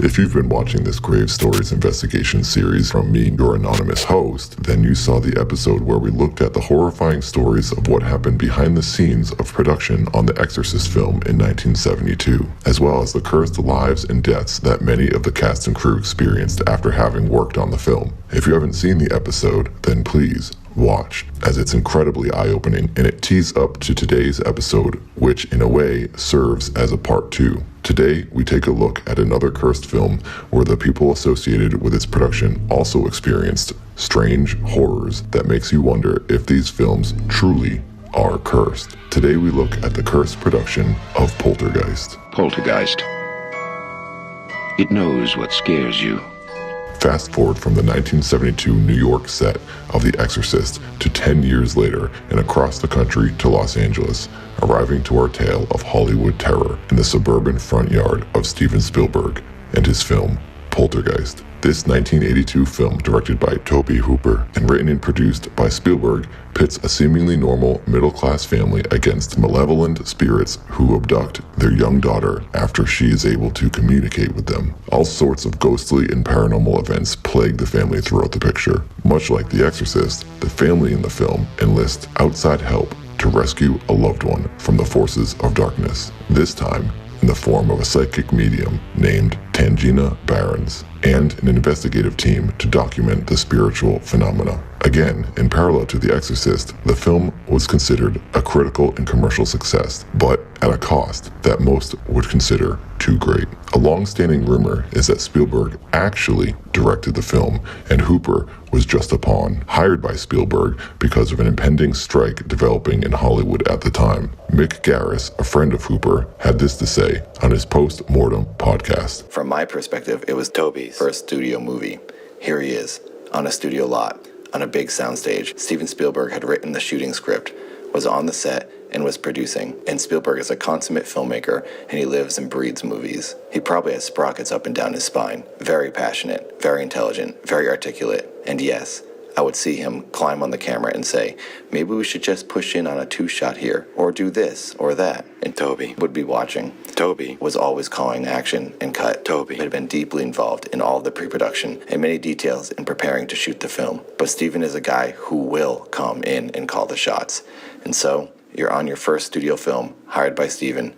If you've been watching this Grave Stories investigation series from me, your anonymous host, then you saw the episode where we looked at the horrifying stories of what happened behind the scenes of production on the Exorcist film in 1972, as well as the cursed lives and deaths that many of the cast and crew experienced after having worked on the film. If you haven't seen the episode, then please watch, as it's incredibly eye-opening and it tees up to today's episode, which in a way serves as a part 2. Today, we take a look at another cursed film where the people associated with its production also experienced strange horrors that makes you wonder if these films truly are cursed. Today we look at the cursed production of Poltergeist. Poltergeist. It knows what scares you. Fast forward from the 1972 New York set of The Exorcist to 10 years later and across the country to Los Angeles, arriving to our tale of Hollywood terror in the suburban front yard of Steven Spielberg and his film Poltergeist. This 1982 film, directed by Tobe Hooper and written and produced by Spielberg, pits a seemingly normal middle-class family against malevolent spirits who abduct their young daughter after she is able to communicate with them. All sorts of ghostly and paranormal events plague the family throughout the picture. Much like The Exorcist, the family in the film enlists outside help to rescue a loved one from the forces of darkness, this time in the form of a psychic medium named Tangina Barons, and an investigative team to document the spiritual phenomena. Again, in parallel to The Exorcist, the film was considered a critical and commercial success, but at a cost that most would consider too great. A long-standing rumor is that Spielberg actually directed the film, and Hooper was just a pawn, hired by Spielberg because of an impending strike developing in Hollywood at the time. Mick Garris, a friend of Hooper, had this to say on his post-mortem podcast. From my perspective, it was Toby's first studio movie. Here he is, on a studio lot, on a big soundstage. Steven Spielberg had written the shooting script, was on the set, and was producing. And Spielberg is a consummate filmmaker, and he lives and breathes movies. He probably has sprockets up and down his spine. Very passionate, very intelligent, very articulate. And yes, I would see him climb on the camera and say, maybe we should just push in on a 2-shot here, or do this or that. And Toby would be watching. Toby was always calling action and cut. Toby had been deeply involved in all of the pre-production and many details in preparing to shoot the film. But Steven is a guy who will come in and call the shots. And so, you're on your first studio film, hired by Steven.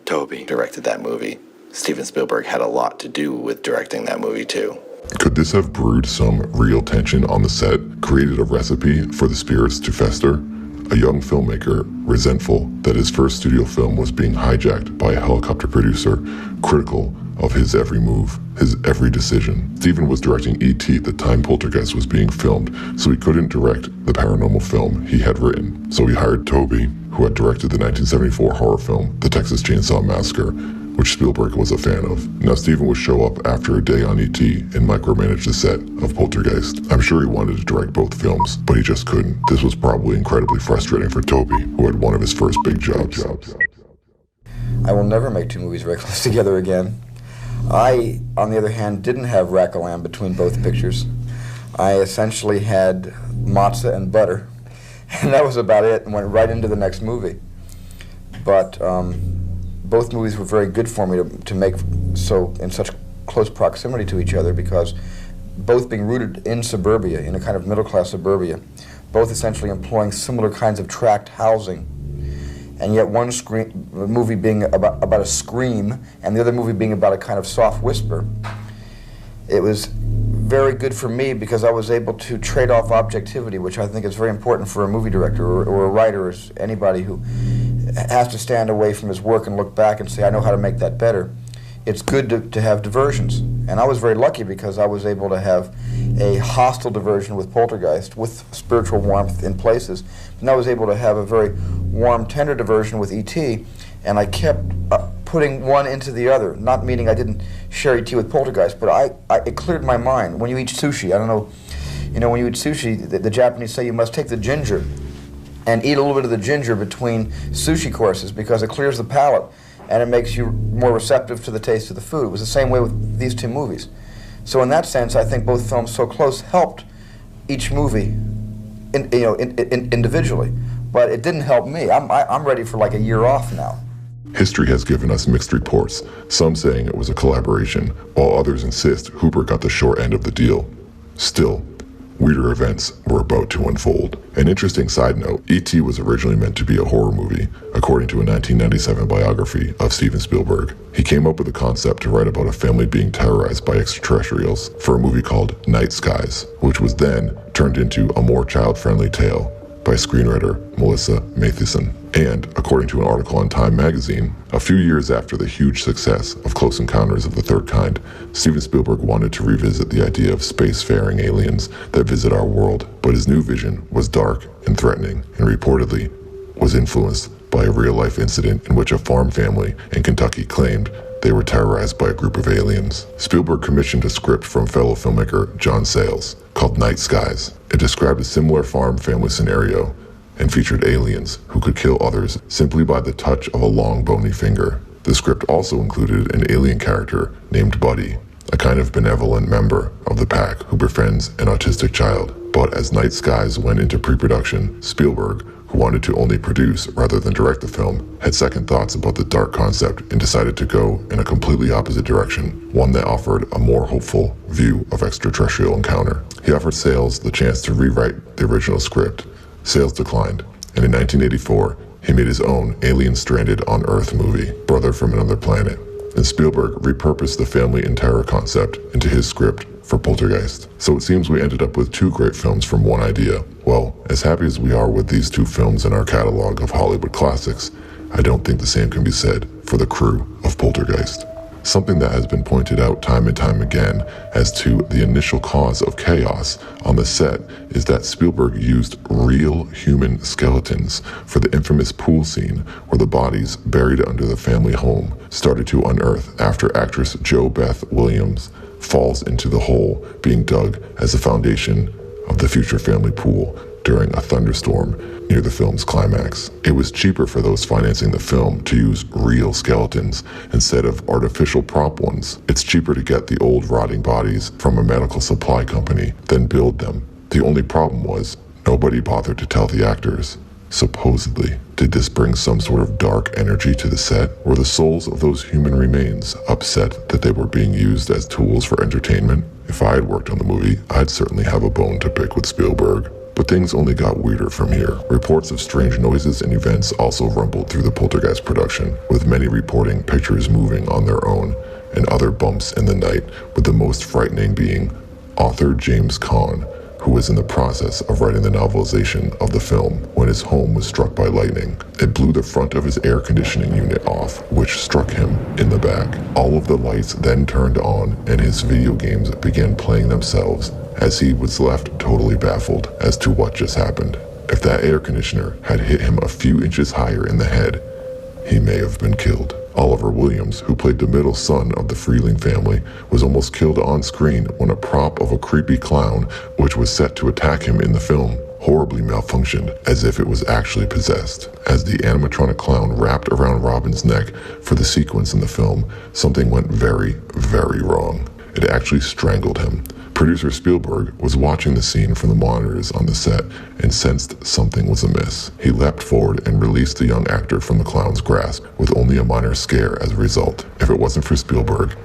Toby directed that movie. Steven Spielberg had a lot to do with directing that movie too. Could this have brewed some real tension on the set, created a recipe for the spirits to fester? A young filmmaker, resentful that his first studio film was being hijacked by a helicopter producer, critical of his every move, his every decision. Steven was directing E.T. at the time Poltergeist was being filmed, so he couldn't direct the paranormal film he had written. So he hired Toby, who had directed the 1974 horror film, The Texas Chainsaw Massacre, which Spielberg was a fan of. Now Steven would show up after a day on E.T. and micromanage the set of Poltergeist. I'm sure he wanted to direct both films, but he just couldn't. This was probably incredibly frustrating for Toby, who had one of his first big jobs. I will never make 2 movies very close together again. I, on the other hand, didn't have rack-a-lamb between both pictures. I essentially had matzah and butter, and that was about it, and went right into the next movie. But both movies were very good for me to make so in such close proximity to each other, because both being rooted in suburbia, in a kind of middle-class suburbia, both essentially employing similar kinds of tract housing, and yet one movie being about a scream and the other movie being about a kind of soft whisper. It was very good for me because I was able to trade off objectivity, which I think is very important for a movie director or a writer or anybody who has to stand away from his work and look back and say, I know how to make that better. It's good to have diversions. And I was very lucky because I was able to have a hostile diversion with Poltergeist, with spiritual warmth in places. And I was able to have a very warm, tender diversion with E.T., and I kept putting one into the other, not meaning I didn't share E.T. with Poltergeist, but it cleared my mind. When you eat sushi, I don't know, when you eat sushi, the Japanese say you must take the ginger and eat a little bit of the ginger between sushi courses because it clears the palate and it makes you more receptive to the taste of the food. It was the same way with these 2 movies. So in that sense, I think both films so close helped each movie individually, but it didn't help me. I'm ready for like a year off now. History has given us mixed reports, some saying it was a collaboration, while others insist Hooper got the short end of the deal. Still, weirder events were about to unfold. An interesting side note, E.T. was originally meant to be a horror movie, according to a 1997 biography of Steven Spielberg. He came up with the concept to write about a family being terrorized by extraterrestrials for a movie called Night Skies, which was then turned into a more child-friendly tale by screenwriter Melissa Matheson. And, according to an article in Time magazine, a few years after the huge success of Close Encounters of the Third Kind, Steven Spielberg wanted to revisit the idea of space-faring aliens that visit our world, but his new vision was dark and threatening, and reportedly was influenced by a real-life incident in which a farm family in Kentucky claimed they were terrorized by a group of aliens. Spielberg commissioned a script from fellow filmmaker John Sayles called Night Skies. It described a similar farm family scenario and featured aliens who could kill others simply by the touch of a long bony finger. The script also included an alien character named Buddy, a kind of benevolent member of the pack who befriends an autistic child. But as Night Skies went into pre-production, Spielberg, who wanted to only produce rather than direct the film, had second thoughts about the dark concept and decided to go in a completely opposite direction, one that offered a more hopeful view of extraterrestrial encounter. He offered Sayles the chance to rewrite the original script. Sayles declined, and in 1984, he made his own Alien Stranded on Earth movie, Brother from Another Planet. And Spielberg repurposed the family in terror concept into his script for Poltergeist. So it seems we ended up with two great films from one idea. Well, as happy as we are with these two films in our catalog of Hollywood classics, I don't think the same can be said for the crew of Poltergeist. Something that has been pointed out time and time again as to the initial cause of chaos on the set is that Spielberg used real human skeletons for the infamous pool scene where the bodies buried under the family home started to unearth after actress Jo Beth Williams falls into the hole being dug as the foundation of the future family pool during a thunderstorm near the film's climax. It was cheaper for those financing the film to use real skeletons instead of artificial prop ones. It's cheaper to get the old rotting bodies from a medical supply company than build them. The only problem was nobody bothered to tell the actors. Supposedly, did this bring some sort of dark energy to the set? Were the souls of those human remains upset that they were being used as tools for entertainment? If I had worked on the movie, I'd certainly have a bone to pick with Spielberg. But things only got weirder from here. Reports of strange noises and events also rumbled through the Poltergeist production, with many reporting pictures moving on their own and other bumps in the night, with the most frightening being author James Caan, who was in the process of writing the novelization of the film when his home was struck by lightning. It blew the front of his air conditioning unit off, which struck him in the back. All of the lights then turned on and his video games began playing themselves as he was left totally baffled as to what just happened. If that air conditioner had hit him a few inches higher in the head, he may have been killed. Oliver Williams, who played the middle son of the Freeling family, was almost killed on screen when a prop of a creepy clown, which was set to attack him in the film, horribly malfunctioned, as if it was actually possessed. As the animatronic clown wrapped around Robin's neck for the sequence in the film, something went very, very wrong. It actually strangled him. Producer Spielberg was watching the scene from the monitors on the set and sensed something was amiss. He leapt forward and released the young actor from the clown's grasp with only a minor scare as a result. If it wasn't for Spielberg,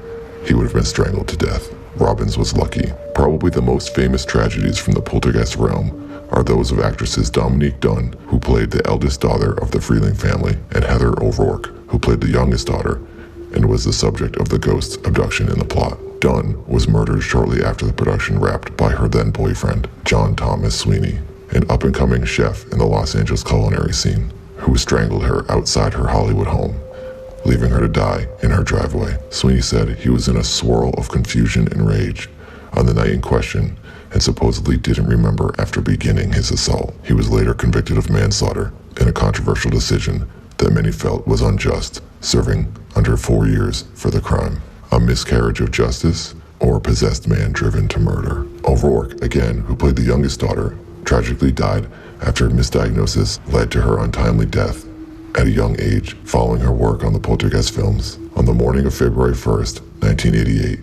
he would have been strangled to death. Robbins was lucky. Probably the most famous tragedies from the Poltergeist realm are those of actresses Dominique Dunne, who played the eldest daughter of the Freeling family, and Heather O'Rourke, who played the youngest daughter and was the subject of the ghost's abduction in the plot. Dunne was murdered shortly after the production wrapped by her then-boyfriend, John Thomas Sweeney, an up-and-coming chef in the Los Angeles culinary scene, who strangled her outside her Hollywood home, leaving her to die in her driveway. Sweeney said he was in a swirl of confusion and rage on the night in question and supposedly didn't remember after beginning his assault. He was later convicted of manslaughter in a controversial decision that many felt was unjust, serving under 4 years for the crime. A miscarriage of justice, or a possessed man driven to murder. O'Rourke, again, who played the youngest daughter, tragically died after a misdiagnosis led to her untimely death at a young age following her work on the Poltergeist films. On the morning of February 1st, 1988,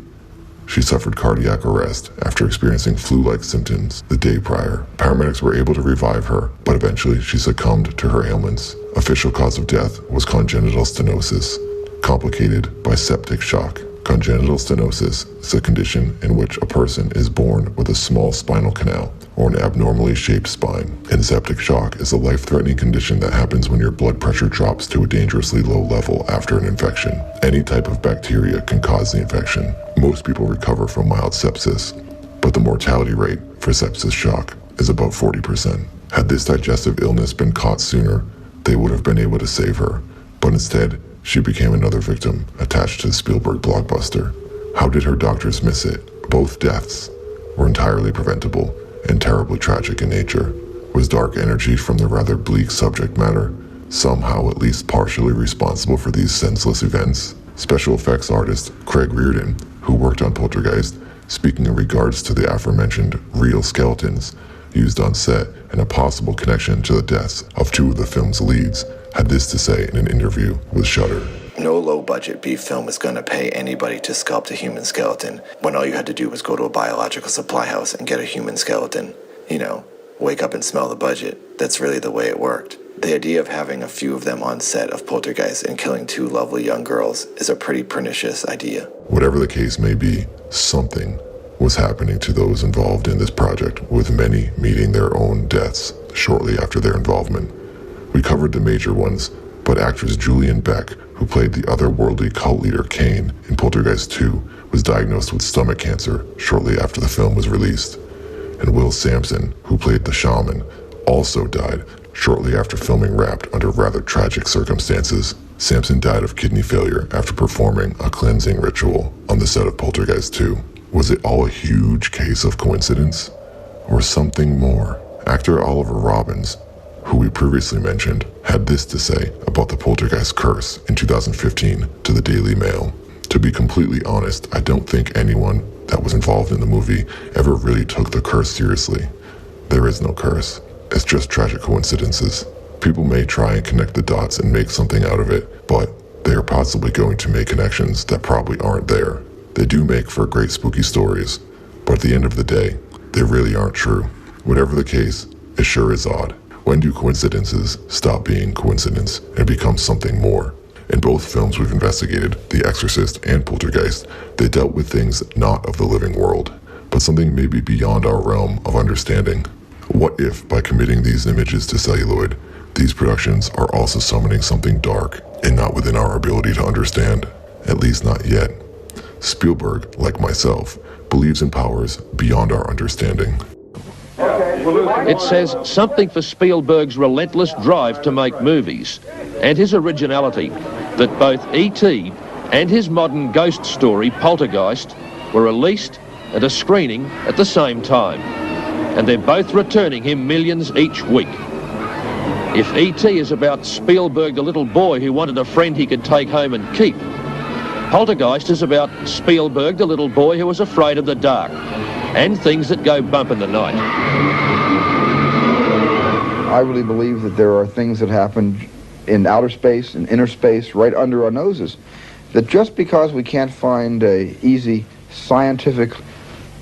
She suffered cardiac arrest after experiencing flu-like symptoms the day prior. Paramedics were able to revive her, but eventually she succumbed to her ailments. Official cause of death was congenital stenosis, complicated by septic shock. Congenital stenosis is a condition in which a person is born with a small spinal canal or an abnormally shaped spine. And septic shock is a life-threatening condition that happens when your blood pressure drops to a dangerously low level after an infection. Any type of bacteria can cause the infection. Most people recover from mild sepsis, but the mortality rate for sepsis shock is about 40%. Had this digestive illness been caught sooner, they would have been able to save her, but instead, she became another victim attached to the Spielberg blockbuster. How did her doctors miss it? Both deaths were entirely preventable and terribly tragic in nature. Was dark energy from the rather bleak subject matter somehow at least partially responsible for these senseless events? Special effects artist Craig Reardon, who worked on Poltergeist, speaking in regards to the aforementioned real skeletons used on set and a possible connection to the deaths of two of the film's leads, had this to say in an interview with Shudder. No low-budget B film is going to pay anybody to sculpt a human skeleton when all you had to do was go to a biological supply house and get a human skeleton. You know, wake up and smell the budget. That's really the way it worked. The idea of having a few of them on set of Poltergeist and killing two lovely young girls is a pretty pernicious idea. Whatever the case may be, something was happening to those involved in this project, with many meeting their own deaths shortly after their involvement. We covered the major ones, but actress Julian Beck, who played the otherworldly cult leader Kane in Poltergeist 2, was diagnosed with stomach cancer shortly after the film was released. And Will Sampson, who played the shaman, also died shortly after filming Wrapped under rather tragic circumstances. Sampson died of kidney failure after performing a cleansing ritual on the set of Poltergeist 2. Was it all a huge case of coincidence? Or something more? Actor Oliver Robbins, who we previously mentioned, had this to say about the Poltergeist curse in 2015 to the Daily Mail. To be completely honest, I don't think anyone that was involved in the movie ever really took the curse seriously. There is no curse. It's just tragic coincidences. People may try and connect the dots and make something out of it, but they are possibly going to make connections that probably aren't there. They do make for great spooky stories, but at the end of the day, they really aren't true. Whatever the case, it sure is odd. When do coincidences stop being coincidence and become something more? In both films we've investigated, The Exorcist and Poltergeist, they dealt with things not of the living world, but something maybe beyond our realm of understanding. What if, by committing these images to celluloid, these productions are also summoning something dark and not within our ability to understand? At least not yet. Spielberg, like myself, believes in powers beyond our understanding. It says something for Spielberg's relentless drive to make movies and his originality that both E.T. and his modern ghost story Poltergeist were released at a screening at the same time, and they're both returning him millions each week. If E.T. is about Spielberg, the little boy who wanted a friend he could take home and keep, Poltergeist is about Spielberg, the little boy who was afraid of the dark and things that go bump in the night. I really believe that there are things that happen in outer space and inner space right under our noses, that just because we can't find a easy scientific,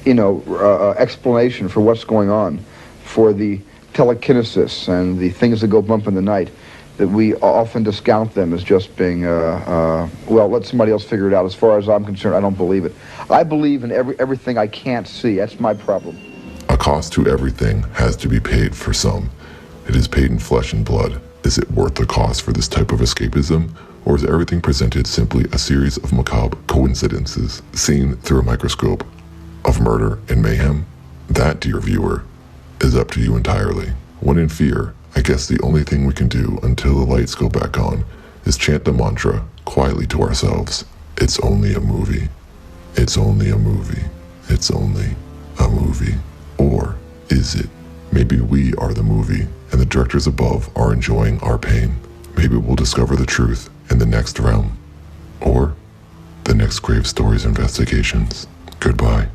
explanation for what's going on, for the telekinesis and the things that go bump in the night, that we often discount them as just being, let somebody else figure it out. As far as I'm concerned, I don't believe it. I believe in everything I can't see. That's my problem. A cost to everything has to be paid for some. It is paid in flesh and blood. Is it worth the cost for this type of escapism? Or is everything presented simply a series of macabre coincidences seen through a microscope of murder and mayhem? That, dear viewer, is up to you entirely. When in fear, I guess the only thing we can do until the lights go back on is chant the mantra quietly to ourselves. It's only a movie. It's only a movie. It's only a movie. Or is it? Maybe we are the movie and the directors above are enjoying our pain. Maybe we'll discover the truth in the next realm. Or the next Grave Stories investigations. Goodbye.